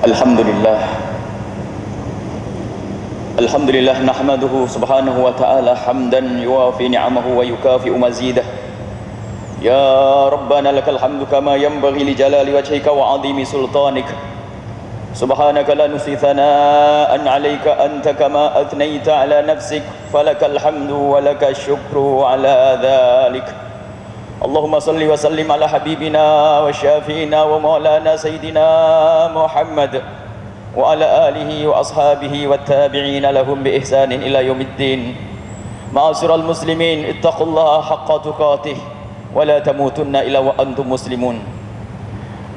Alhamdulillah. Alhamdulillah nahmaduhu subhanahu wa ta'ala hamdan yuwafi ni'amahu wa yukafi'u mazidah. Ya Rabbana lakal hamdu kama yanbaghi li jalali wajhika wa 'azimi sultanik. Subhanaka la nuhsi thana'an 'alaika anta kama athnaita 'ala nafsik falakal hamdu wa lakash syukru 'ala dhalik. Allahumma salli wa sallim ala habibina wa syafi'ina wa maulana sayyidina Muhammad wa ala alihi wa ashabihi wa tabi'ina lahum bi ihsanin ila yaumiddin. Ma'asyiral muslimin, ittaqullaha haqqa tuqatih wa la tamutunna illa wa antum muslimun.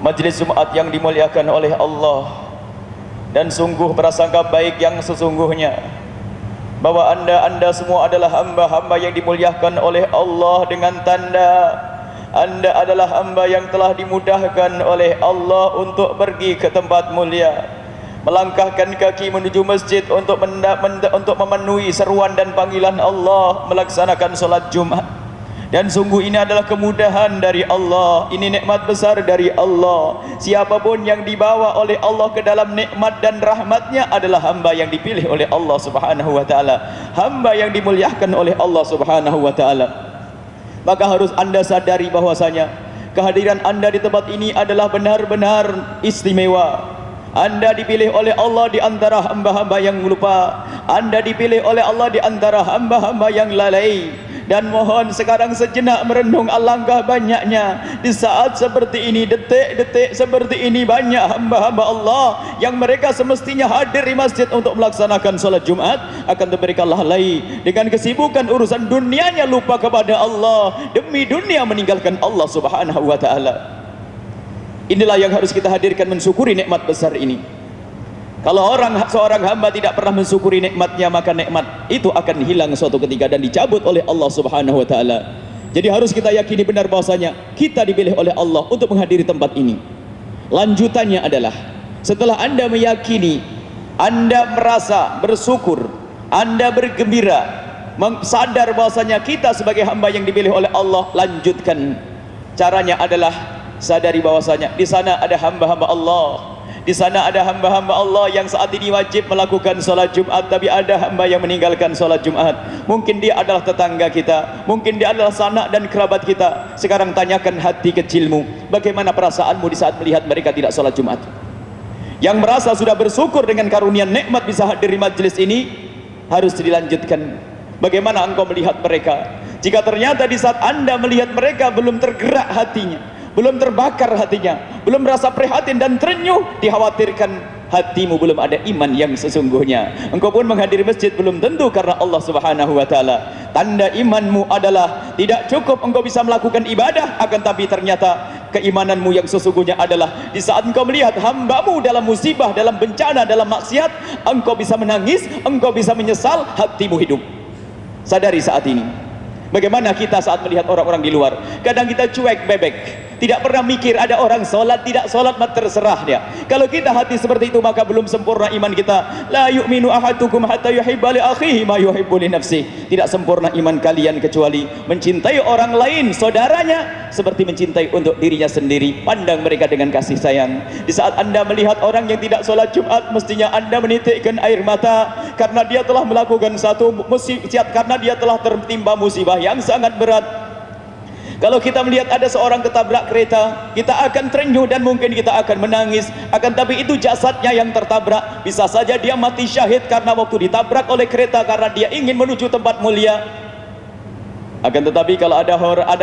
Majlis Jumat yang dimuliakan oleh Allah, dan sungguh prasangka baik yang sesungguhnya bahwa anda semua adalah hamba-hamba yang dimuliakan oleh Allah dengan tanda anda adalah hamba yang telah dimudahkan oleh Allah untuk pergi ke tempat mulia, melangkahkan kaki menuju masjid untuk memenuhi seruan dan panggilan Allah, melaksanakan solat Jumat. Dan sungguh ini adalah kemudahan dari Allah, ini nikmat besar dari Allah. Siapapun yang dibawa oleh Allah ke dalam nikmat dan rahmatnya adalah hamba yang dipilih oleh Allah subhanahu wa ta'ala, hamba yang dimuliakan oleh Allah subhanahu wa ta'ala. Maka harus anda sadari bahwasanya kehadiran anda di tempat ini adalah benar-benar istimewa. Anda dipilih oleh Allah di antara hamba-hamba yang lupa, anda dipilih oleh Allah di antara hamba-hamba yang lalai. Dan mohon sekarang sejenak merenung alangkah banyaknya di saat seperti ini, detik-detik seperti ini, banyak hamba-hamba Allah yang mereka semestinya hadir di masjid untuk melaksanakan sholat Jumat, akan mereka lalai dengan kesibukan urusan dunianya, lupa kepada Allah, demi dunia meninggalkan Allah subhanahu wa ta'ala. Inilah yang harus kita hadirkan, mensyukuri nikmat besar ini. Kalau seorang hamba tidak pernah mensyukuri nikmatnya, maka nikmat itu akan hilang suatu ketika dan dicabut oleh Allah subhanahu wa ta'ala. Jadi harus kita yakini benar bahwasanya kita dipilih oleh Allah untuk menghadiri tempat ini. Lanjutannya adalah, setelah anda meyakini, anda merasa bersyukur, anda bergembira, sadar bahwasanya kita sebagai hamba yang dipilih oleh Allah, lanjutkan. Caranya adalah sadari bahwasanya di sana ada hamba-hamba Allah. Di sana ada hamba-hamba Allah yang saat ini wajib melakukan sholat Jumat, tapi ada hamba yang meninggalkan sholat Jumat. Mungkin dia adalah tetangga kita, mungkin dia adalah sanak dan kerabat kita. Sekarang tanyakan hati kecilmu, bagaimana perasaanmu di saat melihat mereka tidak sholat Jumat? Yang merasa sudah bersyukur dengan karunia nikmat bisa hadir di majelis ini, harus dilanjutkan. Bagaimana engkau melihat mereka? Jika ternyata di saat anda melihat mereka belum tergerak hatinya, belum terbakar hatinya, belum merasa prihatin dan terenyuh, dikhawatirkan hatimu belum ada iman yang sesungguhnya. Engkau pun menghadiri masjid belum tentu karena Allah subhanahu wa ta'ala. Tanda imanmu adalah tidak cukup engkau bisa melakukan ibadah, akan tapi ternyata keimananmu yang sesungguhnya adalah di saat engkau melihat hambamu dalam musibah, dalam bencana, dalam maksiat, engkau bisa menangis, engkau bisa menyesal, hatimu hidup. Sadari saat ini bagaimana kita saat melihat orang-orang di luar. Kadang kita cuek bebek, tidak pernah mikir ada orang sholat, tidak sholat, mah terserah dia. Kalau kita hati seperti itu, maka belum sempurna iman kita. La yu'minu ahadukum hatta yuhibba li akhihi ma yuhibbu li nafsihi. Tidak sempurna iman kalian kecuali mencintai orang lain, saudaranya, seperti mencintai untuk dirinya sendiri. Pandang mereka dengan kasih sayang. Di saat anda melihat orang yang tidak sholat Jumat, mestinya anda menitikkan air mata karena dia telah melakukan satu musibah, karena dia telah tertimpa musibah yang sangat berat. Kalau kita melihat ada seorang ketabrak kereta, kita akan terenyuh dan mungkin kita akan menangis. Akan tapi itu jasadnya yang tertabrak. Bisa saja dia mati syahid karena waktu ditabrak oleh kereta karena dia ingin menuju tempat mulia. Akan tetapi kalau ada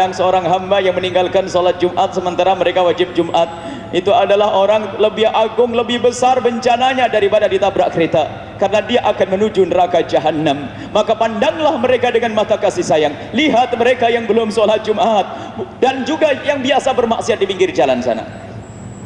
seorang hamba yang meninggalkan sholat Jumat sementara mereka wajib Jumat, itu adalah orang lebih agung, lebih besar bencananya daripada ditabrak kereta, karena dia akan menuju neraka jahanam. Maka pandanglah mereka dengan mata kasih sayang. Lihat mereka yang belum sholat Jumat dan juga yang biasa bermaksiat di pinggir jalan sana.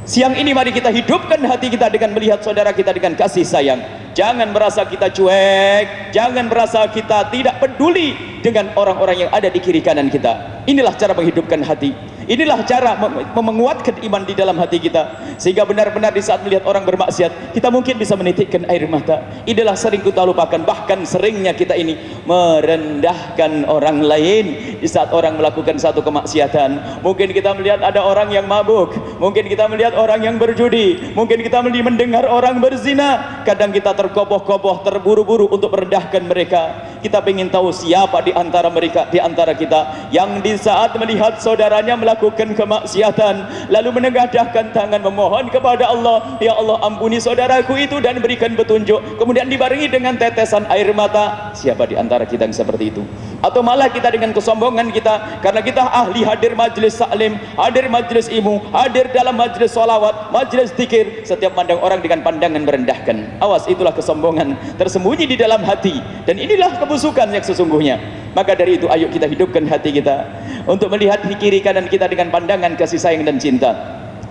Siang ini mari kita hidupkan hati kita dengan melihat saudara kita dengan kasih sayang. Jangan merasa kita cuek, jangan merasa kita tidak peduli dengan orang-orang yang ada di kiri kanan kita. Inilah cara menghidupkan hati. Inilah cara menguatkan iman di dalam hati kita, sehingga benar-benar di saat melihat orang bermaksiat, kita mungkin bisa menitikkan air mata. Inilah sering kita lupakan, bahkan seringnya kita ini merendahkan orang lain di saat orang melakukan satu kemaksiatan. Mungkin kita melihat ada orang yang mabuk, mungkin kita melihat orang yang berjudi, mungkin kita mendengar orang berzina. Kadang kita terkoboh-koboh, terburu-buru untuk merendahkan mereka. Kita ingin tahu siapa di antara mereka, di antara kita, yang di saat melihat saudaranya melakukan kemaksiatan, lalu menengadahkan tangan memohon kepada Allah, ya Allah ampuni saudaraku itu dan berikan petunjuk, kemudian dibarengi dengan tetesan air mata. Siapa di antara kita yang seperti itu? Atau malah kita dengan kesombongan kita, karena kita ahli hadir majlis taklim, hadir majlis ilmu, hadir dalam majlis salawat, majlis zikir, setiap pandang orang dengan pandangan merendahkan. Awas, itulah kesombongan tersembunyi di dalam hati, dan inilah kebusukan yang sesungguhnya. Maka dari itu ayo kita hidupkan hati kita untuk melihat di kiri kanan kita dengan pandangan kasih sayang dan cinta.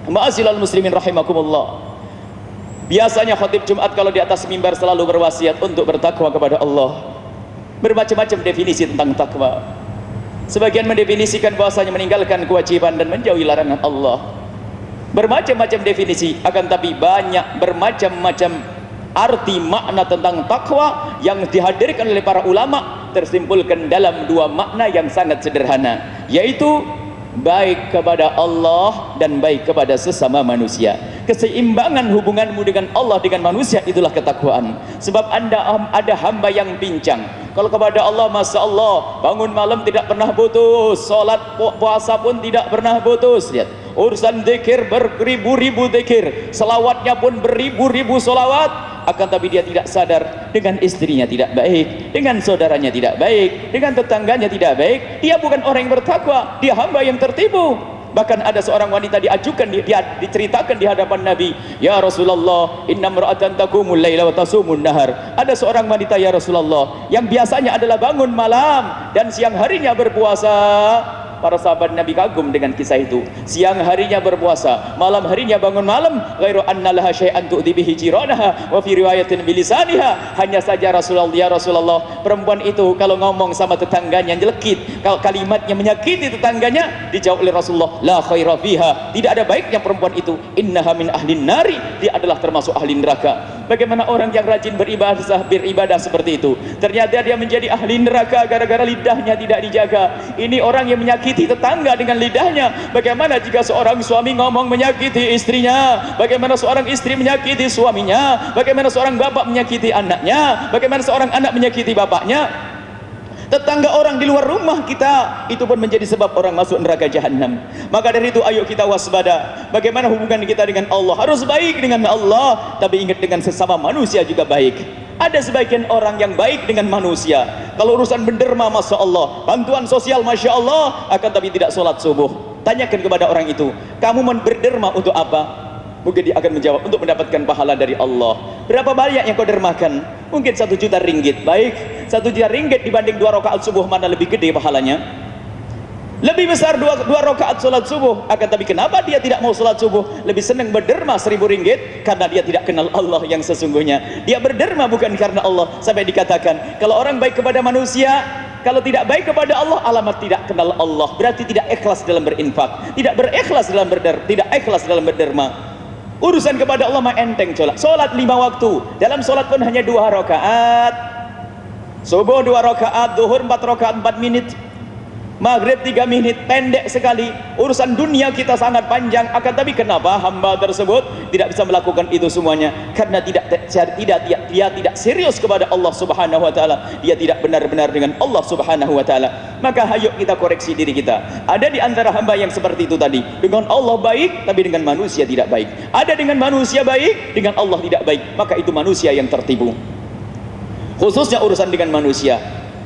Ma'asyiral muslimin rahimakumullah. Biasanya khatib Jumat kalau di atas mimbar selalu berwasiat untuk bertakwa kepada Allah. Bermacam-macam definisi tentang takwa. Sebagian mendefinisikan bahwasanya meninggalkan kewajiban dan menjauhi larangan Allah. Bermacam-macam definisi, akan tapi banyak bermacam-macam arti makna tentang takwa yang dihadirkan oleh para ulama, tersimpulkan dalam dua makna yang sangat sederhana, yaitu baik kepada Allah dan baik kepada sesama manusia. Keseimbangan hubunganmu dengan Allah, dengan manusia, itulah ketakwaan. Sebab ada hamba yang pincang. Kalau kepada Allah, Masya Allah, bangun malam tidak pernah putus, sholat puasa pun tidak pernah putus. Lihat, urusan zikir beribu-ribu zikir, selawatnya pun beribu-ribu selawat, akan tapi dia tidak sadar dengan istrinya tidak baik, dengan saudaranya tidak baik, dengan tetangganya tidak baik. Dia bukan orang yang bertakwa, dia hamba yang tertipu. Bahkan ada seorang wanita diajukan, dia diceritakan di hadapan Nabi, ya Rasulullah, inna mra'atan taqumul laila wa tasumun nahar. Ada seorang wanita ya Rasulullah yang biasanya adalah bangun malam dan siang harinya berpuasa. Para sahabat Nabi kagum dengan kisah itu. Siang harinya berpuasa, malam harinya bangun malam. Ghairu anna laha syai'an tu'dhi bihi jiranaha wa fi riwayatin bilisaniha. Hanya saja Rasulullah, ya Rasulullah, perempuan itu kalau ngomong sama tetangganya nyelekit, kalau kalimatnya menyakiti tetangganya, dijawab oleh Rasulullah, la khaira fiha. Tidak ada baiknya perempuan itu. Innaha min ahlin nari. Dia adalah termasuk ahli neraka. Bagaimana orang yang rajin beribadah seperti itu, ternyata dia menjadi ahli neraka gara-gara lidahnya tidak dijaga. Ini orang yang menyakiti tetangga dengan lidahnya. Bagaimana jika seorang suami ngomong menyakiti istrinya? Bagaimana seorang istri menyakiti suaminya? Bagaimana seorang bapak menyakiti anaknya? Bagaimana seorang anak menyakiti bapaknya? Tetangga orang di luar rumah kita, itu pun menjadi sebab orang masuk neraka jahanam. Maka dari itu ayo kita waspada. Bagaimana hubungan kita dengan Allah? Harus baik dengan Allah, tapi ingat dengan sesama manusia juga baik. Ada sebagian orang yang baik dengan manusia, kalau urusan benderma Masya Allah, bantuan sosial Masya Allah, akan tapi tidak sholat subuh. Tanyakan kepada orang itu, kamu berderma untuk apa? Mungkin dia akan menjawab, untuk mendapatkan pahala dari Allah. Berapa banyak yang kau dermakan? Mungkin 1 juta ringgit. Baik, 1 juta ringgit dibanding 2 rakaat subuh, mana lebih gede pahalanya? Lebih besar 2 rakaat sholat subuh. Akan tapi kenapa dia tidak mau sholat subuh? Lebih senang berderma 1000 ringgit, karena dia tidak kenal Allah yang sesungguhnya. Dia berderma bukan karena Allah. Sampai dikatakan, kalau orang baik kepada manusia, kalau tidak baik kepada Allah, alamat tidak kenal Allah. Berarti tidak ikhlas dalam berinfak, tidak berikhlas dalam tidak ikhlas dalam berderma. Urusan kepada Allah mah enteng cola. Solat 5 waktu, dalam solat pun hanya 2 rakaat. Subuh 2 rakaat, zuhur 4 rakaat 4 menit, maghrib 3 menit, pendek sekali. Urusan dunia kita sangat panjang. Akan tapi kenapa hamba tersebut tidak bisa melakukan itu semuanya? Karena dia tidak serius kepada Allah Subhanahu wa taala. Dia tidak benar-benar dengan Allah Subhanahu wa taala. Maka ayo kita koreksi diri kita. Ada di antara hamba yang seperti itu tadi, dengan Allah baik tapi dengan manusia tidak baik. Ada dengan manusia baik, dengan Allah tidak baik. Maka itu manusia yang tertipu. Khususnya urusan dengan manusia.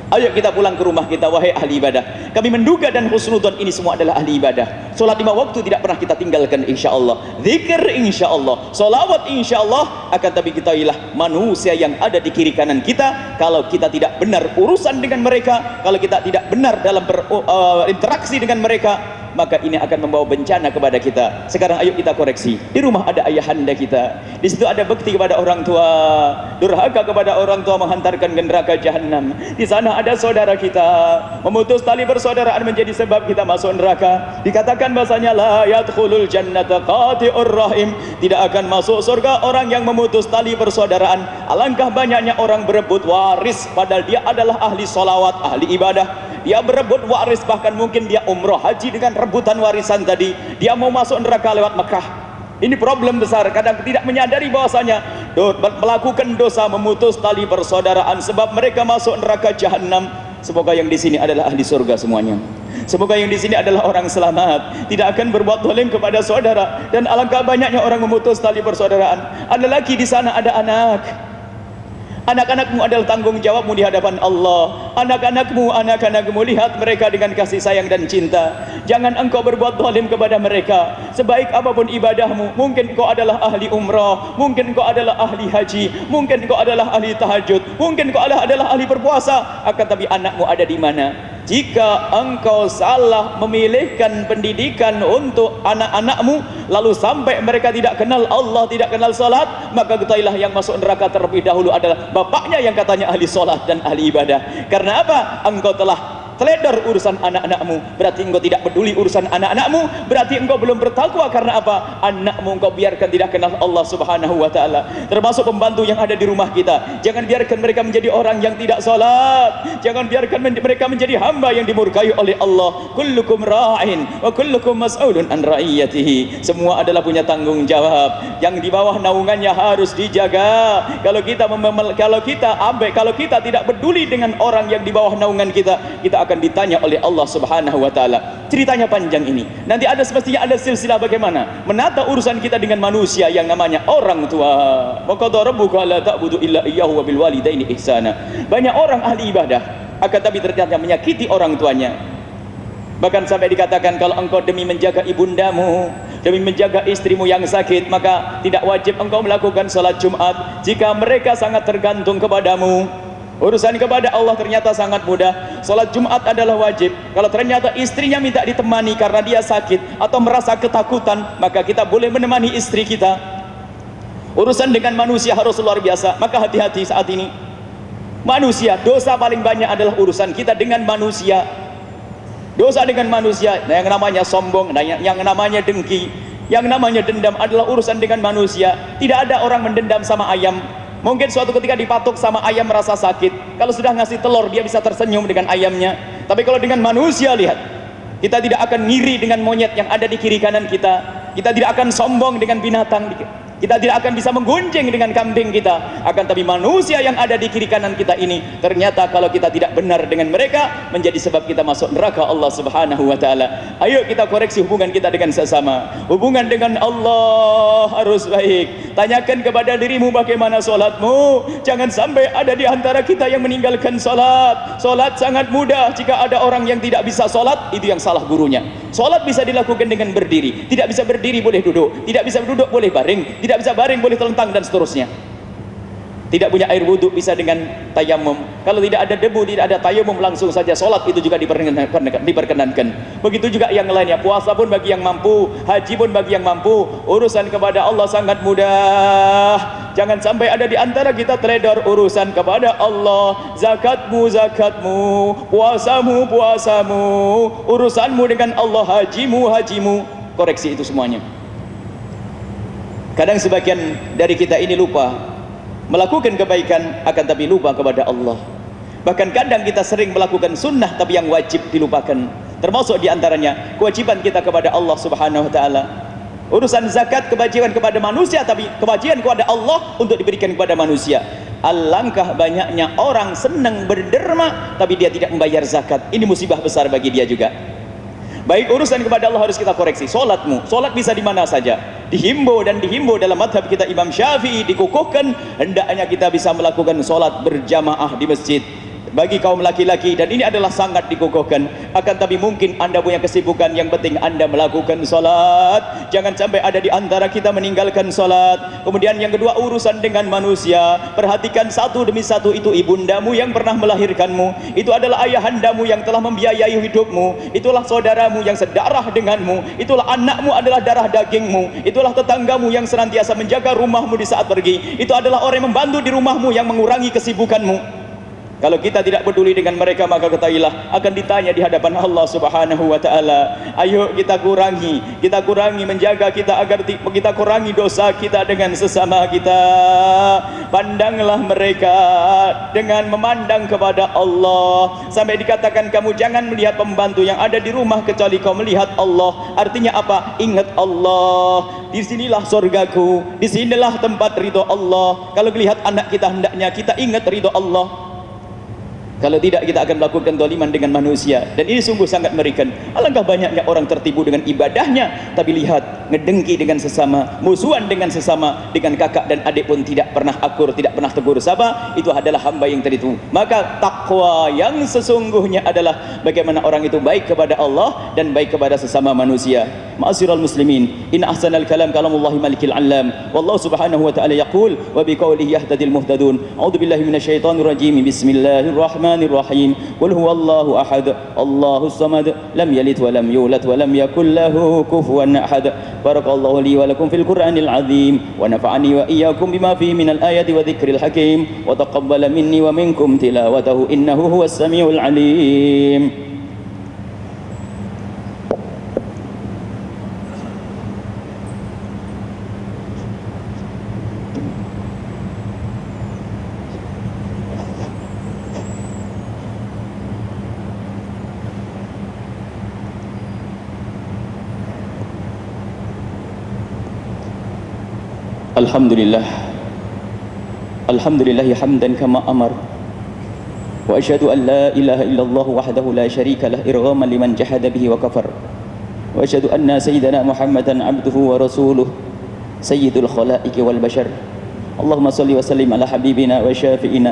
Ayo kita pulang ke rumah kita, wahai ahli ibadah. Kami menduga dan husnudzon ini semua adalah ahli ibadah. Solat 5 waktu tidak pernah kita tinggalkan insya Allah. Zikir insya Allah, solawat insya Allah. Akan tapi ketahuilah, manusia yang ada di kiri kanan kita, kalau kita tidak benar urusan dengan mereka, kalau kita tidak benar dalam berinteraksi dengan mereka, maka ini akan membawa bencana kepada kita. Sekarang ayo kita koreksi. Di rumah ada ayahanda kita, di situ ada bekti kepada orang tua, durhaka kepada orang tua menghantarkan ke neraka jahanam. Di sana ada saudara kita, memutus tali persaudaraan menjadi sebab kita masuk neraka. Dikatakan bahasanya la yadkhulul jannata qati'ur rahim, tidak akan masuk surga orang yang memutus tali persaudaraan. Alangkah banyaknya orang berebut waris padahal dia adalah ahli solawat, ahli ibadah. Dia berebut waris, bahkan mungkin dia umroh haji dengan rebutan warisan tadi. Dia mau masuk neraka lewat Mekah. Ini problem besar. Kadang tidak menyadari bahwasanya melakukan dosa memutus tali persaudaraan sebab mereka masuk neraka jahanam. Semoga yang di sini adalah ahli surga semuanya. Semoga yang di sini adalah orang selamat, tidak akan berbuat zalim kepada saudara. Dan alangkah banyaknya orang memutus tali persaudaraan. Ada lagi di sana ada anak. Anak-anakmu adalah tanggung jawabmu di hadapan Allah. Anak-anakmu lihat mereka dengan kasih sayang dan cinta. Jangan engkau berbuat zalim kepada mereka. Sebaik apapun ibadahmu, mungkin engkau adalah ahli umrah, mungkin engkau adalah ahli haji, mungkin engkau adalah ahli tahajud, mungkin engkau adalah ahli berpuasa, akan tapi anakmu ada di mana? Jika engkau salah memilihkan pendidikan untuk anak-anakmu, lalu sampai mereka tidak kenal Allah, tidak kenal salat, maka ketahuilah yang masuk neraka terlebih dahulu adalah bapaknya yang katanya ahli salat dan ahli ibadah. Karena apa? Engkau telah teledor urusan anak-anakmu, berarti engkau tidak peduli urusan anak-anakmu, berarti engkau belum bertakwa. Karena apa? Anakmu engkau biarkan tidak kenal Allah subhanahu wa ta'ala. Termasuk pembantu yang ada di rumah kita, jangan biarkan mereka menjadi orang yang tidak salat, jangan biarkan mereka menjadi hamba yang dimurkai oleh Allah. Kullukum ra'in wa kullukum mas'ulun an ra'iyatihi. Semua adalah punya tanggung jawab, yang di bawah naungannya harus dijaga. Kalau kita tidak peduli dengan orang yang di bawah naungan kita, kita akan ditanya oleh Allah subhanahu wa ta'ala. Ceritanya panjang ini, nanti semestinya ada silsilah bagaimana menata urusan kita dengan manusia yang namanya orang tua. Maka rabbuka la ta'budu illa iyyahu wa bil walidaini ihsana. Banyak orang ahli ibadah akan tapi ternyata menyakiti orang tuanya. Bahkan sampai dikatakan, kalau engkau demi menjaga ibundamu, demi menjaga istrimu yang sakit, maka tidak wajib engkau melakukan salat Jumat jika mereka sangat tergantung kepadamu. Urusan kepada Allah ternyata sangat mudah. Salat Jumat adalah wajib. Kalau ternyata istrinya minta ditemani karena dia sakit atau merasa ketakutan, maka kita boleh menemani istri kita. Urusan dengan manusia harus luar biasa. Maka hati-hati saat ini. Manusia, dosa paling banyak adalah urusan kita dengan manusia. Dosa dengan manusia, yang namanya sombong, yang namanya dengki, yang namanya dendam adalah urusan dengan manusia. Tidak ada orang mendendam sama ayam. Mungkin suatu ketika dipatuk sama ayam merasa sakit, kalau sudah ngasih telur dia bisa tersenyum dengan ayamnya. Tapi kalau dengan manusia, lihat, kita tidak akan ngiri dengan monyet yang ada di kiri kanan kita. Kita tidak akan sombong dengan binatang. Kita tidak akan bisa menggunjing dengan kambing kita. Akan tapi manusia yang ada di kiri kanan kita ini, ternyata kalau kita tidak benar dengan mereka, menjadi sebab kita masuk neraka Allah subhanahu wa ta'ala. Ayo kita koreksi hubungan kita dengan sesama. Hubungan dengan Allah harus baik. Tanyakan kepada dirimu bagaimana solatmu. Jangan sampai ada di antara kita yang meninggalkan solat. Solat sangat mudah. Jika ada orang yang tidak bisa solat, itu yang salah gurunya. Solat bisa dilakukan dengan berdiri. Tidak bisa berdiri boleh duduk. Tidak bisa duduk boleh baring. Tidak bisa baring boleh telentang dan seterusnya. Tidak punya air wudhu bisa dengan tayamum. Kalau tidak ada debu, tidak ada tayamum, langsung saja solat itu juga diperkenankan. Begitu juga yang lainnya. Puasa pun bagi yang mampu, haji pun bagi yang mampu. Urusan kepada Allah sangat mudah. Jangan sampai ada di antara kita teledor urusan kepada Allah. Zakatmu, puasamu, urusanmu dengan Allah, hajimu. Koreksi itu semuanya. Kadang sebagian dari kita ini lupa melakukan kebaikan, akan tapi lupa kepada Allah. Bahkan kadang kita sering melakukan sunnah tapi yang wajib dilupakan. Termasuk diantaranya kewajiban kita kepada Allah subhanahu wa ta'ala. Urusan zakat, kewajiban kepada manusia, tapi kewajiban kepada Allah untuk diberikan kepada manusia. Alangkah banyaknya orang senang berderma tapi dia tidak membayar zakat. Ini musibah besar bagi dia juga. Baik, urusan kepada Allah harus kita koreksi. Solatmu, solat bisa di mana saja. Dihimbau dalam madhab kita Imam Syafi'i, dikukuhkan hendaknya kita bisa melakukan solat berjamaah di masjid. bagi kaum laki-laki, dan ini adalah sangat dikukuhkan. Akan tapi mungkin anda punya kesibukan, yang penting anda melakukan solat. Jangan sampai ada di antara kita meninggalkan solat. Kemudian yang kedua, urusan dengan manusia. Perhatikan satu demi satu, itu ibundamu yang pernah melahirkanmu, itu adalah ayahandamu yang telah membiayai hidupmu, itulah saudaramu yang sedarah denganmu, itulah anakmu adalah darah dagingmu, itulah tetanggamu yang senantiasa menjaga rumahmu di saat pergi, itu adalah orang yang membantu di rumahmu yang mengurangi kesibukanmu. Kalau kita tidak peduli dengan mereka, maka ketahuilah akan ditanya di hadapan Allah Subhanahu wa taala. Ayo kita kurangi menjaga kita agar kita kurangi dosa kita dengan sesama kita. Pandanglah mereka dengan memandang kepada Allah. Sampai dikatakan kamu jangan melihat pembantu yang ada di rumah kecuali kau melihat Allah. Artinya apa? Ingat Allah. Disinilah surgaku, disinilah tempat ridho Allah. Kalau melihat anak kita, hendaknya kita ingat ridho Allah. Kalau tidak, kita akan melakukan zaliman dengan manusia, dan ini sungguh sangat mengerikan. Alangkah banyaknya orang tertipu dengan ibadahnya, tapi lihat, ngedengki dengan sesama, musuhan dengan sesama, dengan kakak dan adik pun tidak pernah akur, tidak pernah tegur sapa. Itu adalah hamba yang tertipu. Maka takwa yang sesungguhnya adalah bagaimana orang itu baik kepada Allah dan baik kepada sesama manusia. Ma'asyiral muslimin, in ahsanal kalam kalamullahi malikil alam, wallahu subhanahu wa ta'ala yaqul wa biqaulihi yahtadil muhtadun. A'udzubillahi minasyaitonir rajim. Bismillahirrahmanirrahim. Qul huwallahu ahad, Allahus samad, lam yalid wa lam yulad wa lam yakul lahu kufuwan ahad. Barakallahu li wa lakum fil Qur'anil azim, wa nafa'ani wa iyyakum bima fihi minal ayati wa dzikril hakim, wa taqabbala minni wa minkum tilawatahu innahu huwas samiul alim. Alhamdulillah hamdan kama amar, wa asyhadu an la ilaha illallah wahdahu la syarika lah irghaman liman jahada bihi wa kafar, wa asyhadu anna sayyidana Muhammadan abduhu wa rasuluh sayyidul khalaiqi wal bashar. Allahumma salli wa sallim ala habibina wa syafi'ina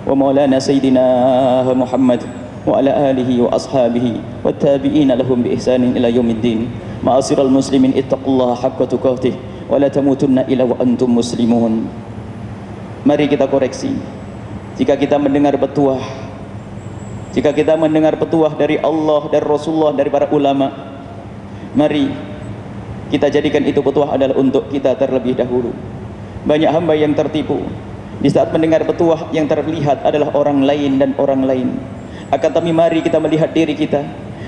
wa maulana sayyidina Muhammad wa ala alihi wa ashabihi wa tabi'ina lahum bi ihsanin ila yaumiddin. Ma'asyiral muslimin, ittaqullaha haqqa tuqatih wa la tamutunna illa wa antum muslimun. Mari kita koreksi. Jika kita mendengar petuah, jika kita mendengar petuah dari Allah, dari Rasulullah, dari para ulama, mari kita jadikan itu petuah adalah untuk kita terlebih dahulu. Banyak hamba yang tertipu di saat mendengar petuah yang terlihat adalah orang lain dan orang lain. Akan tapi mari kita melihat diri kita.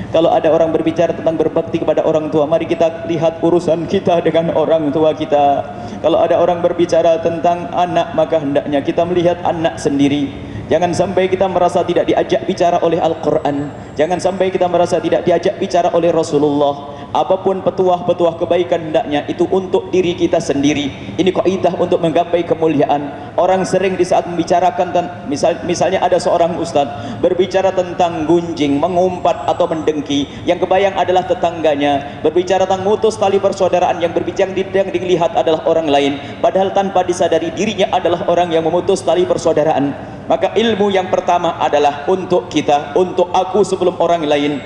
Kalau ada orang berbicara tentang berbakti kepada orang tua, mari kita lihat urusan kita dengan orang tua kita. Kalau ada orang berbicara tentang anak, maka hendaknya kita melihat anak sendiri. Jangan sampai kita merasa tidak diajak bicara oleh Al-Quran. Jangan sampai kita merasa tidak diajak bicara oleh Rasulullah. Apapun petuah-petuah kebaikan, hendaknya itu untuk diri kita sendiri. Ini kaidah untuk menggapai kemuliaan. Orang sering di saat membicarakan misalnya ada seorang ustadz berbicara tentang gunjing, mengumpat atau mendengki, yang kebayang adalah tetangganya. Berbicara tentang mutus tali persaudaraan, yang berbicara yang dilihat adalah orang lain, padahal tanpa disadari dirinya adalah orang yang memutus tali persaudaraan. Maka ilmu yang pertama adalah untuk kita, untuk aku sebelum orang lain.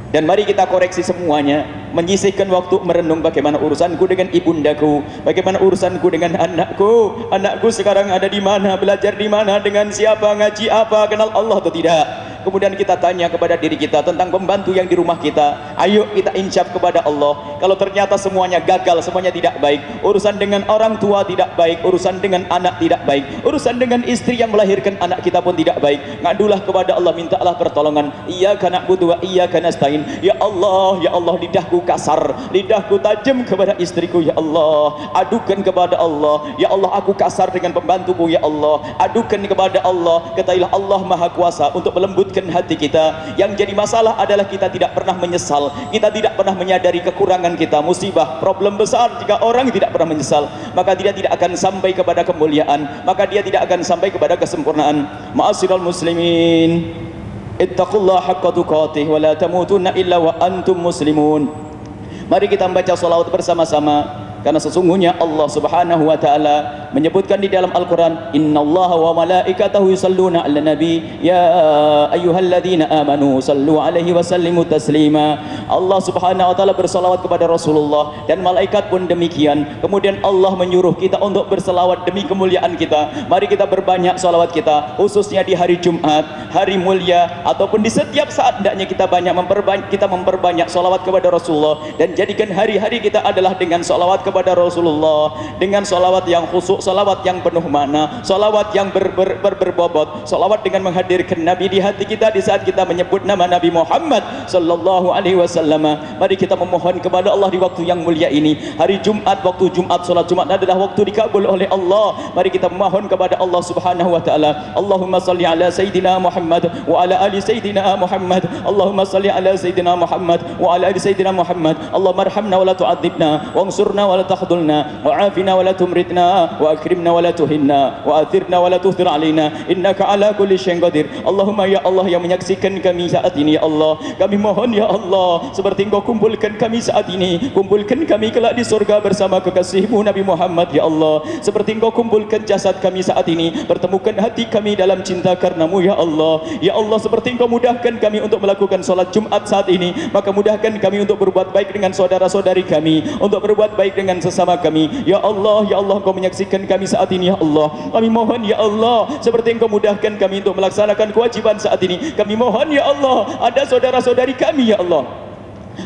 Dan mari kita koreksi semuanya, menyisihkan waktu merenung bagaimana urusanku dengan ibundaku, bagaimana urusanku dengan anakku sekarang ada di mana, belajar di mana, dengan siapa, ngaji apa, kenal Allah atau tidak. Kemudian kita tanya kepada diri kita tentang pembantu yang di rumah kita. Ayo kita insaf kepada Allah. Kalau ternyata semuanya gagal, semuanya tidak baik, urusan dengan orang tua tidak baik, urusan dengan anak tidak baik, urusan dengan istri yang melahirkan anak kita pun tidak baik, ngadulah kepada Allah, mintalah pertolongan. Iyyaka na'budu wa iyyaka nasta'in. Ya Allah, lidahku kasar, lidahku tajam kepada istriku, ya Allah, adukan kepada Allah. Ya Allah, aku kasar dengan pembantuku, ya Allah, adukan kepada Allah. Ketahuilah Allah Maha Kuasa untuk melembutkan hati kita. Yang jadi masalah adalah kita tidak pernah menyesal, kita tidak pernah menyadari kekurangan kita. Musibah, problem besar jika orang tidak pernah menyesal, maka dia tidak akan sampai kepada kemuliaan, maka dia tidak akan sampai kepada kesempurnaan. Ma'asyiral muslimin, ittaqullaha haqqa tuqatih wa la tamutunna illa wa antum muslimun. Mari kita membaca salawat bersama-sama, karena sesungguhnya Allah Subhanahu wa taala menyebutkan di dalam Al-Quran, innallaha wa malaikatahu yusalluna 'alan nabi ya ayyuhalladzina amanu sallu alaihi wa sallimu taslima. Allah Subhanahu wa taala bersalawat kepada Rasulullah dan malaikat pun demikian. Kemudian Allah menyuruh kita untuk berselawat demi kemuliaan kita. Mari kita berbanyak salawat kita, khususnya di hari Jumat, hari mulia, ataupun di setiap saat hendaknya kita memperbanyak salawat kepada Rasulullah, dan jadikan hari-hari kita adalah dengan salawat kepada Rasulullah, dengan salawat yang khusyuk, salawat yang penuh makna, salawat yang berbobot, salawat dengan menghadirkan Nabi di hati kita di saat kita menyebut nama Nabi Muhammad sallallahu alaihi wasallam. Mari kita memohon kepada Allah di waktu yang mulia ini, hari Jumat, waktu Jumat, salat Jumat adalah waktu dikabul oleh Allah. Mari kita memohon kepada Allah Subhanahu wa taala. Allahumma salli ala sayyidina Muhammad wa ala ali sayyidina Muhammad. Allahumma salli ala sayyidina Muhammad wa ala ali sayyidina Muhammad. Allahumma arhamna wa la tu'adzibna, wa ansurna wa la tahdhulna, wa afina wa la tumritna, wa akrimna wa la tuhinna, wa athirna wa la tuhthir alaina, innaka ala kulli syai'in qadir. Allahumma ya Allah yang menyaksikan kami saat ini ya Allah, kami mohon ya Allah, seperti Engkau kumpulkan kami saat ini, kumpulkan kami kelak di surga bersama kekasihmu Nabi Muhammad ya Allah. Seperti Engkau kumpulkan jasad kami saat ini, pertemukan hati kami dalam cinta karenamu ya Allah. Ya Allah, seperti Engkau mudahkan kami untuk melakukan solat Jumat saat ini, maka mudahkan kami untuk berbuat baik dengan saudara-saudari kami, untuk berbuat baik dengan sesama kami ya Allah. Ya Allah, Engkau menyaksikan kami saat ini ya Allah, kami mohon ya Allah, seperti Engkau mudahkan kami untuk melaksanakan kewajiban saat ini, kami mohon ya Allah, ada saudara-saudari kami ya Allah,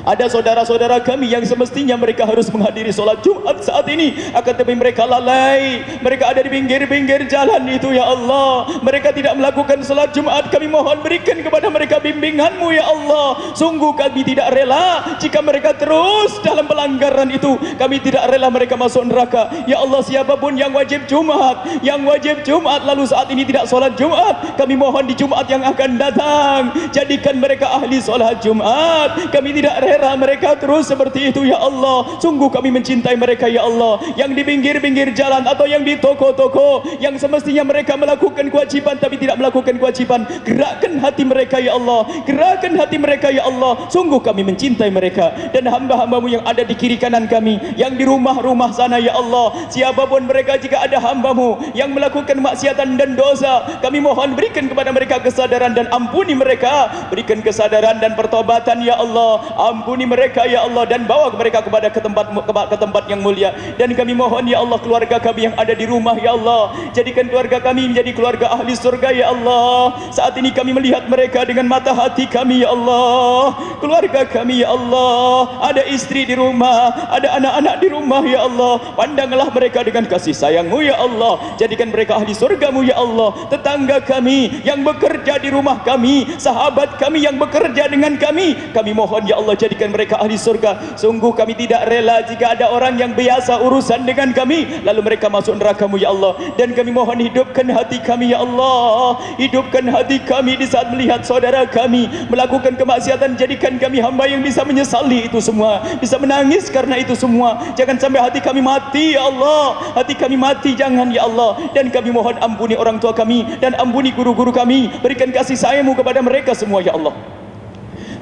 ada saudara-saudara kami yang semestinya mereka harus menghadiri solat Jumat saat ini, akan tetapi mereka lalai, mereka ada di pinggir-pinggir jalan itu ya Allah, mereka tidak melakukan solat Jumat. Kami mohon berikan kepada mereka bimbingan-Mu ya Allah. Sungguh kami tidak rela jika mereka terus dalam pelanggaran itu, kami tidak rela mereka masuk neraka ya Allah. Siapapun yang wajib Jumat, lalu saat ini tidak solat Jumat, kami mohon di Jumat yang akan datang jadikan mereka ahli solat Jumat. Kami tidak rela mereka terus seperti itu ya Allah. Sungguh kami mencintai mereka ya Allah, yang di pinggir-pinggir jalan atau yang di toko-toko, yang semestinya mereka melakukan kewajiban tapi tidak melakukan kewajiban. Gerakkan hati mereka ya Allah, gerakkan hati mereka ya Allah. Sungguh kami mencintai mereka. Dan hamba-hamba-Mu yang ada di kiri kanan kami, yang di rumah-rumah sana ya Allah, siapapun mereka, jika ada hamba-Mu yang melakukan maksiatan dan dosa, kami mohon berikan kepada mereka kesadaran dan ampuni mereka, berikan kesadaran dan pertobatan ya Allah. Ampuni mereka ya Allah, dan bawa mereka ke tempat yang mulia. Dan kami mohon ya Allah, keluarga kami yang ada di rumah ya Allah, jadikan keluarga kami menjadi keluarga ahli surga ya Allah. Saat ini kami melihat mereka dengan mata hati kami ya Allah. Keluarga kami ya Allah, ada istri di rumah, ada anak-anak di rumah ya Allah. Pandanglah mereka dengan kasih sayang-Mu ya Allah, jadikan mereka ahli surga-Mu ya Allah. Tetangga kami yang bekerja di rumah kami, sahabat kami yang bekerja dengan kami mohon ya Allah, jadikan mereka ahli surga. Sungguh kami tidak rela jika ada orang yang biasa urusan dengan kami lalu mereka masuk neraka-Mu ya Allah. Dan kami mohon hidupkan hati kami ya Allah, hidupkan hati kami di saat melihat saudara kami melakukan kemaksiatan. Jadikan kami hamba yang bisa menyesali itu semua, bisa menangis karena itu semua. Jangan sampai hati kami mati ya Allah, hati kami mati, jangan ya Allah. Dan kami mohon ampuni orang tua kami dan ampuni guru-guru kami, berikan kasih sayang-Mu kepada mereka semua ya Allah,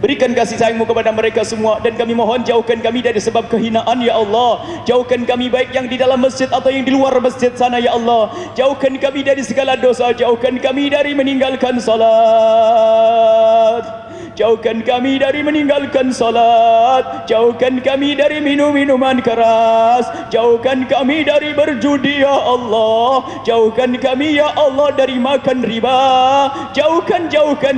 berikan kasih sayang-Mu kepada mereka semua. Dan kami mohon jauhkan kami dari sebab kehinaan ya Allah, jauhkan kami baik yang di dalam masjid atau yang di luar masjid sana ya Allah. Jauhkan kami dari segala dosa, jauhkan kami dari meninggalkan salat, jauhkan kami dari meninggalkan salat, jauhkan kami dari minum-minuman keras, jauhkan kami dari berjudi ya Allah, jauhkan kami ya Allah dari makan riba, jauhkan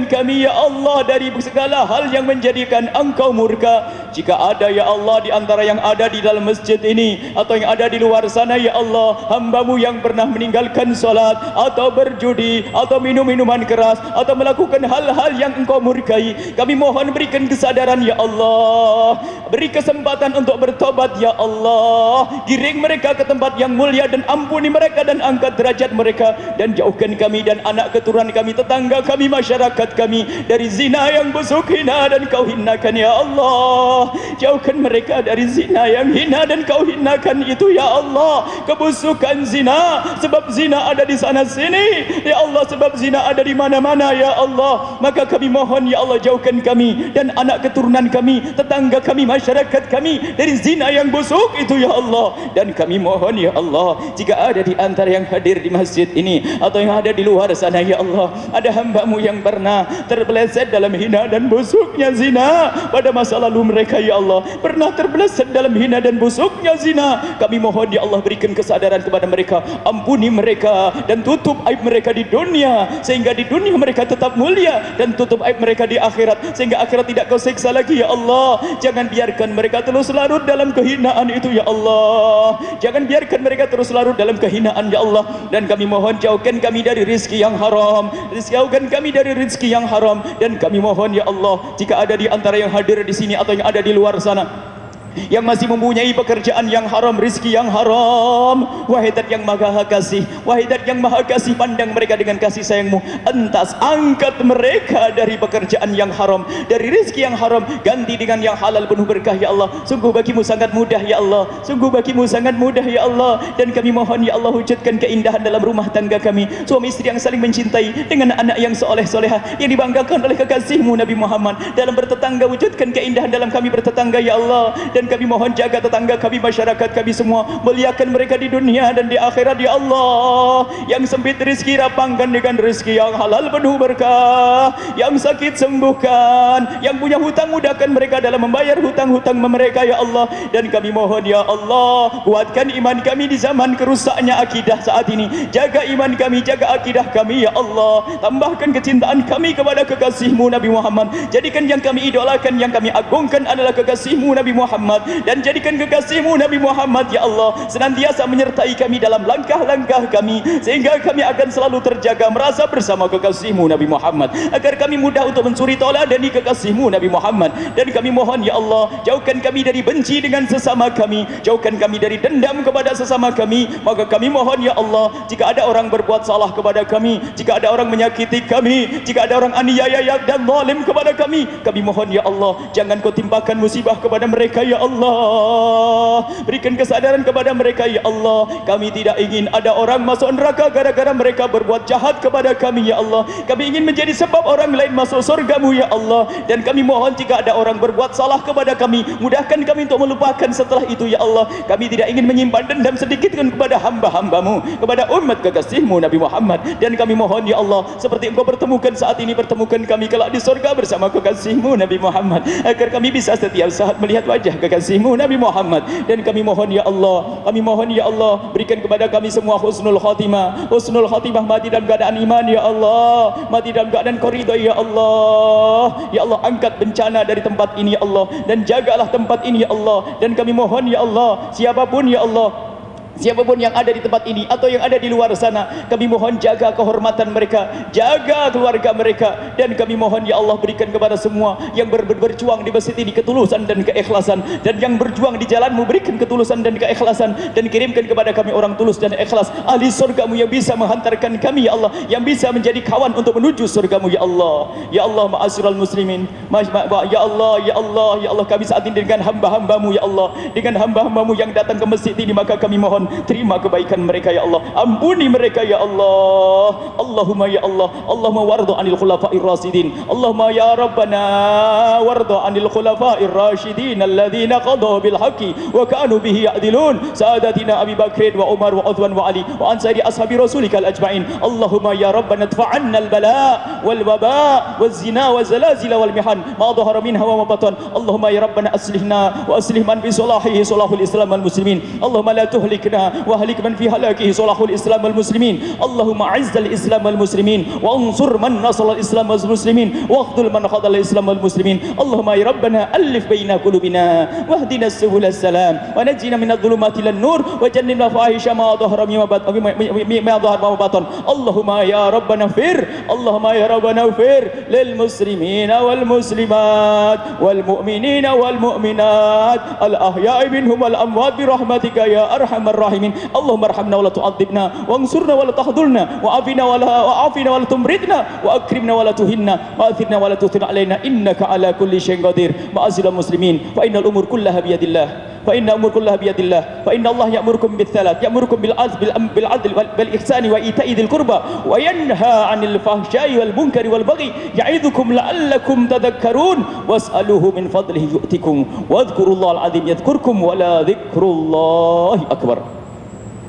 kami ya Allah dari segala hal yang menjadikan Engkau murka. Jika ada ya Allah di antara yang ada di dalam masjid ini atau yang ada di luar sana ya Allah, hamba-Mu yang pernah meninggalkan salat atau berjudi atau minum-minuman keras atau melakukan hal-hal yang Engkau murkai, kami mohon berikan kesadaran ya Allah, beri kesempatan untuk bertobat ya Allah. Giring mereka ke tempat yang mulia dan ampuni mereka dan angkat derajat mereka. Dan jauhkan kami dan anak keturunan kami, tetangga kami, masyarakat kami dari zina yang busuk, hina dan Kau hinakan ya Allah. Jauhkan mereka dari zina yang hina dan Kau hinakan itu ya Allah. Kebusukan zina, sebab zina ada di sana sini ya Allah, sebab zina ada di mana-mana ya Allah. Maka kami mohon ya Allah, jauhkan kami dan anak keturunan kami, tetangga kami, masyarakat kami dari zina yang busuk itu ya Allah. Dan kami mohon ya Allah, jika ada di antara yang hadir di masjid ini atau yang ada di luar sana ya Allah, ada hamba-Mu yang pernah terbeleset dalam hina dan busuknya zina pada masa lalu mereka ya Allah, pernah terbeleset dalam hina dan busuknya zina, kami mohon ya Allah berikan kesadaran kepada mereka, ampuni mereka dan tutup aib mereka di dunia sehingga di dunia mereka tetap mulia, dan tutup aib mereka di akhirat sehingga akhirat tidak Kau siksa lagi ya Allah. Jangan biarkan mereka terus larut dalam kehinaan itu ya Allah, jangan biarkan mereka terus larut dalam kehinaan ya Allah. Dan kami mohon jauhkan kami dari rizki yang haram, jauhkan kami dari rizki yang haram. Dan kami mohon ya Allah, jika ada di antara yang hadir di sini atau yang ada di luar sana yang masih mempunyai pekerjaan yang haram, rizki yang haram, wahai Dat yang maha kasih, wahai Dat yang maha kasih, pandang mereka dengan kasih sayang-Mu, entas angkat mereka dari pekerjaan yang haram, dari rizki yang haram, ganti dengan yang halal penuh berkah ya Allah. Sungguh bagi-Mu sangat mudah ya Allah, sungguh bagi-Mu sangat mudah ya Allah. Dan kami mohon ya Allah, wujudkan keindahan dalam rumah tangga kami, suami istri yang saling mencintai dengan anak yang soleh-solehah yang dibanggakan oleh kekasih-Mu Nabi Muhammad. Dalam bertetangga, wujudkan keindahan dalam kami bertetangga ya Allah. Dan kami mohon jaga tetangga kami, masyarakat kami semua, muliakan mereka di dunia dan di akhirat ya Allah. Yang sempit rezeki rapangkan dengan rezeki yang halal penuh berkah, yang sakit sembuhkan, yang punya hutang mudahkan mereka dalam membayar hutang-hutang mereka ya Allah. Dan kami mohon ya Allah, kuatkan iman kami di zaman kerusaknya akidah saat ini, jaga iman kami, jaga akidah kami ya Allah. Tambahkan kecintaan kami kepada kekasih-Mu Nabi Muhammad, jadikan yang kami idolakan, yang kami agungkan adalah kekasih-Mu Nabi Muhammad. Dan jadikan kekasih-Mu Nabi Muhammad ya Allah senantiasa menyertai kami dalam langkah-langkah kami, sehingga kami akan selalu terjaga merasa bersama kekasih-Mu Nabi Muhammad, agar kami mudah untuk mencuri tauladani kekasih-Mu Nabi Muhammad. Dan kami mohon ya Allah, jauhkan kami dari benci dengan sesama kami, jauhkan kami dari dendam kepada sesama kami. Maka kami mohon ya Allah, jika ada orang berbuat salah kepada kami, jika ada orang menyakiti kami, jika ada orang aniaya dan zalim kepada kami mohon ya Allah, jangan Kau timpakan musibah kepada mereka ya Allah. Berikan kesadaran kepada mereka ya Allah. Kami tidak ingin ada orang masuk neraka gara-gara mereka berbuat jahat kepada kami ya Allah. Kami ingin menjadi sebab orang lain masuk surga-Mu ya Allah. Dan kami mohon jika ada orang berbuat salah kepada kami, mudahkan kami untuk melupakan setelah itu ya Allah. Kami tidak ingin menyimpan dendam sedikit pun kepada hamba-hamba-Mu, kepada umat kekasih-Mu Nabi Muhammad. Dan kami mohon ya Allah, seperti Engkau pertemukan saat ini, pertemukan kami kelak di surga bersama kekasih-Mu Nabi Muhammad, agar kami bisa setiap saat melihat wajah kekasih-Mu Nabi Muhammad. Dan kami mohon ya Allah, kami mohon ya Allah, berikan kepada kami semua husnul khatimah, husnul khatimah, mati dalam keadaan iman ya Allah, mati dalam keadaan Kau ya Allah. Ya Allah, angkat bencana dari tempat ini ya Allah, dan jagalah tempat ini ya Allah. Dan kami mohon ya Allah, siapapun ya Allah, siapapun yang ada di tempat ini atau yang ada di luar sana, kami mohon jaga kehormatan mereka, jaga keluarga mereka. Dan kami mohon ya Allah, berikan kepada semua yang berjuang di masjid ini ketulusan dan keikhlasan, dan yang berjuang di jalan-Mu berikan ketulusan dan keikhlasan. Dan kirimkan kepada kami orang tulus dan ikhlas, ahli surga-Mu yang bisa menghantarkan kami ya Allah, yang bisa menjadi kawan untuk menuju surga-Mu ya Allah. Ya Allah, ma'asyiral muslimin, ya Allah, ya Allah, ya Allah, kami saat ini dengan hamba-hamba-Mu ya Allah, dengan hamba-hamba-Mu yang datang ke masjid ini, maka kami mohon terima kebaikan mereka ya Allah, ampuni mereka ya Allah. Allahumma ya Allah, Allahumma warda anil khulafa'ir rasyidin, Allahumma ya Rabbana warda anil khulafa'ir rasyidin alladhina qadaw bil haqqi wa kanu bihi ya'dilun, sadatina Abi Bakr wa Umar wa Uthman wa Ali wa ansari ashabi rasulika al ajma'in. Allahumma ya Rabbana adfa'anna al bala wal waba waz zina wal zalazil wal mihan ma dhahara minha wa ma batan. Allahumma ya Rabbana aslihna wa aslih man bi salahihi salahul islam wal muslimin. Allahumma la tuhlik واهلك من في هلاكه صلاح الإسلام والمسلمين. اللهم أعز الإسلام والمسلمين وانصر من نصر الإسلام والمسلمين واخذل من خذل الإسلام والمسلمين. اللهم يا ربنا ألف بين قلوبنا واهدنا سبل السلام ونجنا من الظلمات إلى النور وجنبنا فواحش ما ظهر وما بطن. اللهم يا ربنا اغفر، اللهم يا ربنا اغفر للمسلمين والمسلمات والمؤمنين والمؤمنات الأحياء منهم والأموات برحمتك يا أرحم الراحمين. اللهم ارحمنا ولا تعذبنا وانصرنا ولا تخذلنا وعافنا ولا تمرضنا واكرمنا ولا تهنا واثرنا ولا تثر علينا انك على كل شيء قدير. معاشر المسلمين، فإن الأمور كلها بيد الله fa inna umur kullaha biyadillah, fa inna Allah ya'murukum bitssalat, ya'murukum bil adl wal ihsani wa ita'i dzil qurba wa yanha 'anil fahsya'i wal munkari wal baghi ya'idzukum la'allakum tadhakkarun was'aluhu min fadlihi yu'tikum wadhkurullahal 'azim yadhkurkum wa la dzikrullahi akbar.